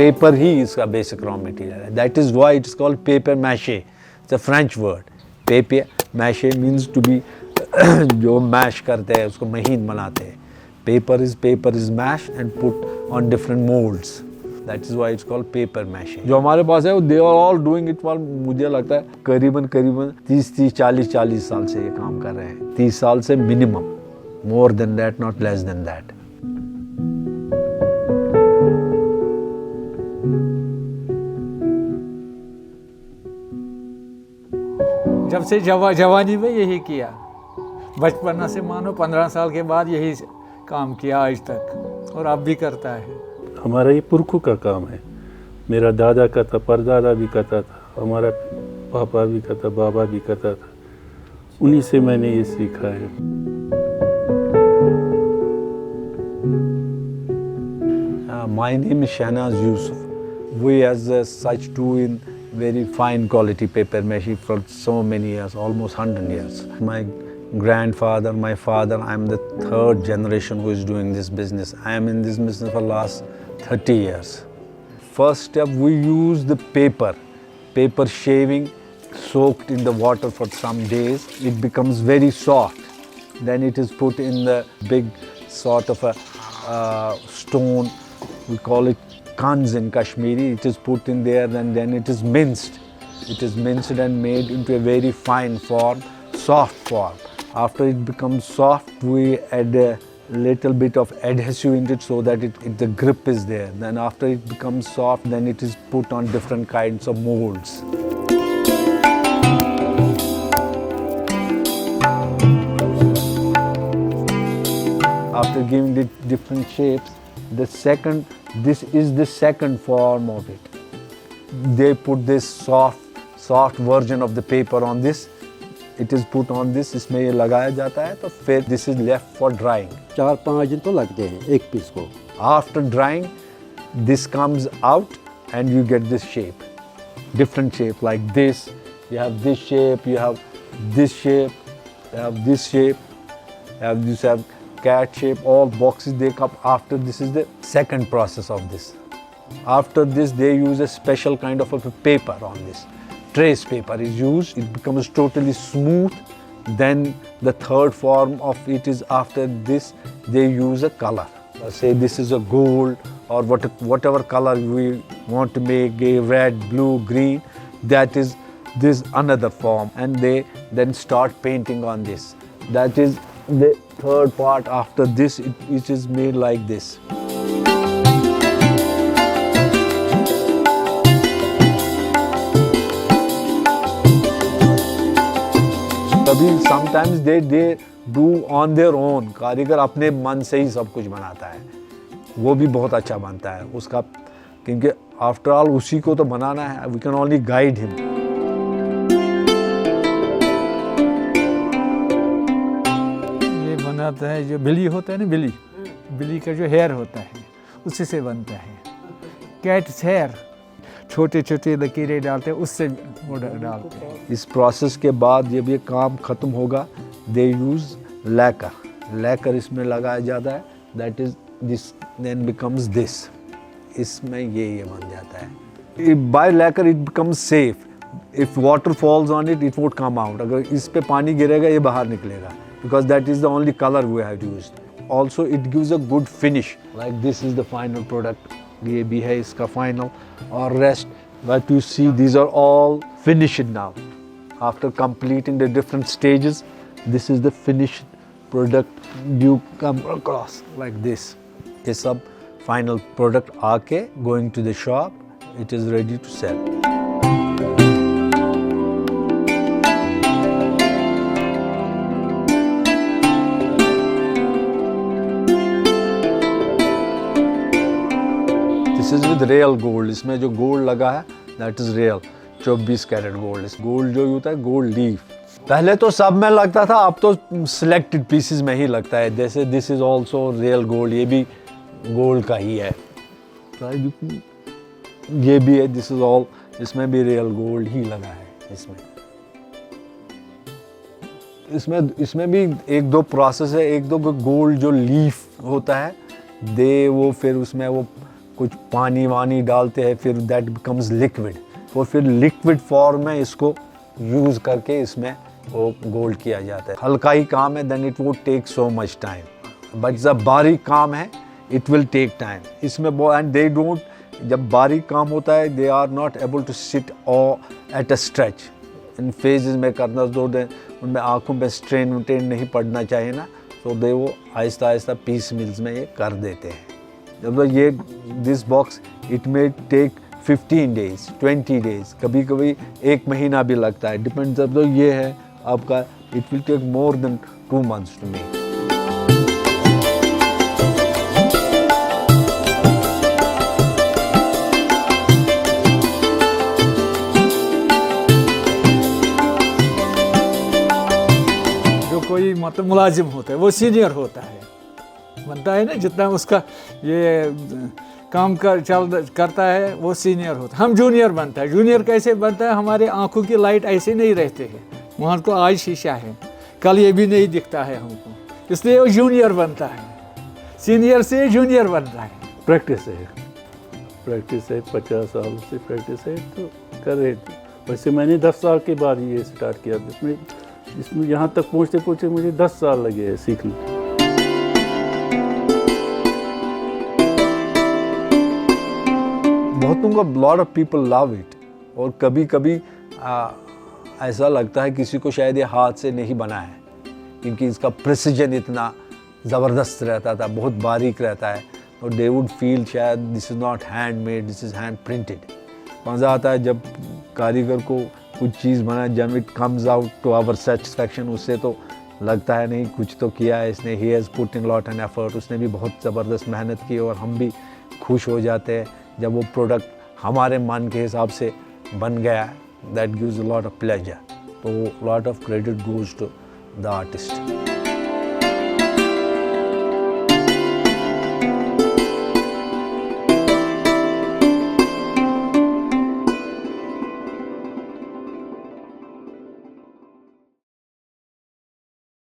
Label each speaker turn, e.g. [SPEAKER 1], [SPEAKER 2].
[SPEAKER 1] Paper ही इसका basic raw material है. That is why it is called papier mache. It's a French word. Papier mache means to be जो mash करते हैं उसको महीन बनाते हैं. Paper is mash and put on different moulds. That is why it's called papier mache. जो हमारे पास है वो they are all doing it for, मुझे लगता है करीबन 30-40 साल से ये काम कर रहे हैं. 30 साल से minimum. More than that, not less than that.
[SPEAKER 2] जब से जवानी में यही किया, बचपन से मानो 15 साल के बाद यही काम किया आज तक, और अब भी करता है.
[SPEAKER 3] हमारा ये पुरखों का काम है. मेरा दादा करता, परदादा भी करता था, हमारा पापा भी करता, बाबा भी करता था. उन्हीं से मैंने ये सीखा है.
[SPEAKER 1] My name is Shahnaz Yusuf. We as such do in very fine quality paper mache for so many years, almost 100 years. My grandfather, my father, I am the third generation who is doing this business. I am in this business for last 30 years. First step, we use the paper shaving soaked in the water for some days. It becomes very soft. Then it is put in the big sort of a stone. We call it kanz in Kashmiri. It is put in there and then it is minced. It is minced and made into a very fine form, soft form. After it becomes soft, we add a little bit of adhesive in it so that the grip is there. Then after it becomes soft, then it is put on different kinds of molds. After giving it different shapes, this is the second form of it. They put this soft version of the paper on this. It is put on this. इसमें ये लगाया जाता है तो फिर this is left for drying.
[SPEAKER 4] 4-5 दिन तो लगते हैं एक पीस को.
[SPEAKER 1] After drying, this comes out and you get this shape. Different shape like this. You have this shape. You have this shape. You have this shape. You have cat shape. All boxes they come after. This is the second process of this. After this, they use a special kind of a paper on this. Trace paper is used. It becomes totally smooth. Then the third form of it is after this, they use a color. Say this is a gold or whatever color we want to make, a red, blue, green. That is this another form, and they then start painting on this. That is the third part. After this, it is made like this. Sometimes they do on their own. कारीगर अपने मन से ही सब कुछ बनाता है, वो भी बहुत अच्छा बनता है उसका, क्योंकि आफ्टर ऑल उसी को तो बनाना है. We can only guide him.
[SPEAKER 2] ये बनाता है जो बिल्ली होता है ना, बिल्ली का जो हेयर होता है उसी से बनता है. कैट्स हेयर छोटे छोटे लकीरें डालते हैं, उससे वो डालते हैं.
[SPEAKER 1] इस प्रोसेस के बाद जब ये काम ख़त्म होगा, दे यूज़ लैकर इसमें लगाया जाता है. That is this then becomes this. इसमें ये बन जाता है. By lacquer it becomes safe. If water falls on it, it won't come out. अगर इस पे पानी गिरेगा ये बाहर निकलेगा, because that is the only colour we have used. Also it gives a good finish. Like this is the final product. ये भी है इसका फाइनल. और rest what you see, these are all finished now. After completing the different stages, this is the finished product you come across like this. ये सब final product आके going to the shop, it is ready to sell. This is with real gold. इसमें जो gold लगा है that is real. 24 carat gold. इस gold जो होता है गोल्ड लीफ. पहले तो सब में लगता था, अब तो सिलेक्टेड पीसेस में ही लगता है. जैसे this is also real gold. ये भी गोल्ड का ही है. ये भी है. This is all. इसमें भी रियल गोल्ड ही लगा है. इसमें भी एक दो प्रोसेस है. एक दो गोल्ड जो लीफ होता है, वो फिर उसमें वो कुछ पानी वानी डालते हैं, फिर दैट बिकम्स लिक्विड, तो फिर लिक्विड फॉर्म में इसको यूज़ करके इसमें वो गोल्ड किया जाता है। हल्का ही काम है, then it would take so much time, but जब बारीक काम है इट विल टेक टाइम इसमें। एंड दे डोंट, जब बारीक काम होता है they are not able to sit और at a stretch, in phases में करना, दो उनमें आँखों पे स्ट्रेन व्रेन नहीं पड़ना चाहिए ना, तो दे वो आहिस्ता आहिस्ता पीस मिल्स में ये कर देते हैं। जब ये this box it may take 15 days 20 days, कभी कभी 1 महीना भी लगता है, डिपेंड। जब तो ये है आपका, it will take more than 2 months to make.
[SPEAKER 2] जो कोई मतलब मुलाजिम होता है वो सीनियर होता है, बनता है ना, जितना उसका ये काम करता है वो सीनियर होता है। हम जूनियर बनता है। जूनियर कैसे बनता है? हमारे आंखों की लाइट ऐसे नहीं रहते हैं, वहाँ को आज शीशा है, कल ये भी नहीं दिखता है हमको, इसलिए वो जूनियर बनता है। सीनियर से जूनियर बनता है।
[SPEAKER 3] प्रैक्टिस है 50 साल से प्रैक्टिस है, तो कर रहे थे। वैसे मैंने 10 साल के बाद ये स्टार्ट किया, इसमें यहाँ तक पहुँचते मुझे 10 साल लगे हैं सीखने।
[SPEAKER 1] बहुतों का lot of people love it, और कभी कभी ऐसा लगता है किसी को शायद ये हाथ से नहीं बना है, क्योंकि इसका प्रिसीजन इतना ज़बरदस्त रहता था, बहुत बारीक रहता है, तो दे वुड फील शायद this is not hand made, this is hand printed. मज़ा आता है जब कारीगर को कुछ चीज़ बना, जब it comes out to our satisfaction, उससे तो लगता है नहीं कुछ तो किया है इसने, he has put in lot and effort, उसने भी बहुत ज़बरदस्त मेहनत की, और हम भी खुश हो जाते हैं जब वो प्रोडक्ट हमारे मन के हिसाब से बन गया है। That gives a lot of pleasure, तो lot of credit goes to the artist.